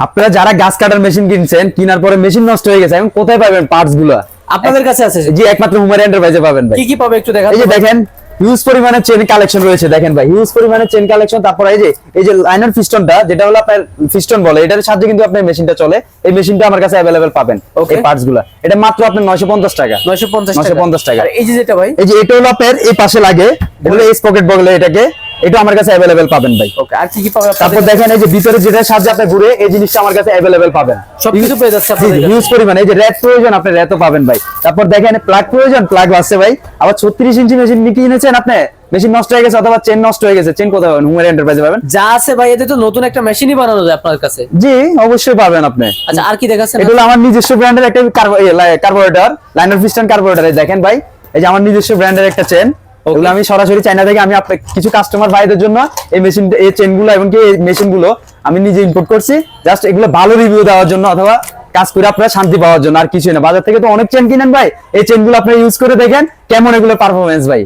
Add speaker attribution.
Speaker 1: আপনারা যারা গাছ কাটার মেশিন কিনছেন, কেনার পরে মেশিন নষ্ট হয়ে গেছে, এখন কোথায় পাবেন পার্টস গুলা?
Speaker 2: আপনাদের কাছে আছে?
Speaker 1: জি, একমাত্র হুমার এন্টারপ্রাইজে পাবেন ভাই।
Speaker 2: কি কি পাবে একটু দেখান।
Speaker 1: এই যে দেখেন, হিউজ পরিমাণে চেন কালেকশন রয়েছে, দেখেন ভাই, হিউজ পরিমাণে চেন কালেকশন। তারপর এই যে লাইনার পিস্টনটা, যেটা হলো আপনার পিস্টন বলে, এটার সাহায্যে কিন্তু আপনার মেশিনটা চলে। এই মেশিনটা আমার কাছে अवेलेबल পাবেন, এই পার্টস গুলা। এটা মাত্র আপনার 950 টাকা।
Speaker 2: 950 টাকা। আর এই যে যেটা ভাই,
Speaker 1: এই যে এটা হলো আপনার এই পাশে লাগে, এগুলো এস পকেট বলে এটাকে, এটা আমার কাছে अवेलेबल পাবেন ভাই।
Speaker 2: ওকে, আর কি কি পাবে?
Speaker 1: তারপর দেখেন এই যে ভিতরে যেটা সাহায্যে আপনি ঘুরে, এই জিনিসটা আমার কাছে अवेलेबल পাবেন।
Speaker 2: সবকিছু পেয়ে যাচ্ছে আপনাদের কাছে।
Speaker 1: হিউজ পরিমাণে। এই যে র‍্যাক প্রয়োজন, আপনি র‍্যাকও পাবেন ভাই। তারপর দেখেন প্লাগ প্রয়োজন, প্লাগ আছে ভাই। আবার 36 ইঞ্চি মেশিন কিনেছেন আপনি, মেশিন নষ্ট হয়ে গেছে অথবা চেন নষ্ট হয়ে গেছে, চেন কোথায় পাবেন? হুমার এন্টারপ্রাইজে পাবেন।
Speaker 2: যা আছে ভাই, এতে তো নতুন একটা মেশিনই বানানো যায় আপনার কাছে।
Speaker 1: জি, অবশ্যই পাবেন আপনি।
Speaker 2: আচ্ছা, আর কি দেখাচ্ছেন?
Speaker 1: এটা হলো আমার নিজস্ব ব্র্যান্ডের একটা কার্বোরেটর, লাইনার পিস্টন কার্বোরেটর। দেখেন ভাই, এই যে আমার নিজস্ব ব্র্যান্ডের একটা চেন। ওগুলো আমি সরাসরি চায়না থেকে আমি আপনার কিছু কাস্টমার ভাইদের জন্য এই মেশিন, এই চেনগুলো এবং এই মেশিনগুলো আমি নিজে ইম্পোর্ট করছি, জাস্ট এগুলো ভালো রিভিউ দেওয়ার জন্য অথবা কাজ করে আপনারা শান্তি পাওয়ার জন্য, আর কিছুই না। বাজার থেকে তো অনেক চেন কিনেন ভাই, এই চেনগুলো আপনি ইউজ করে দেখেন কেমন এগুলো পারফরমেন্স ভাই।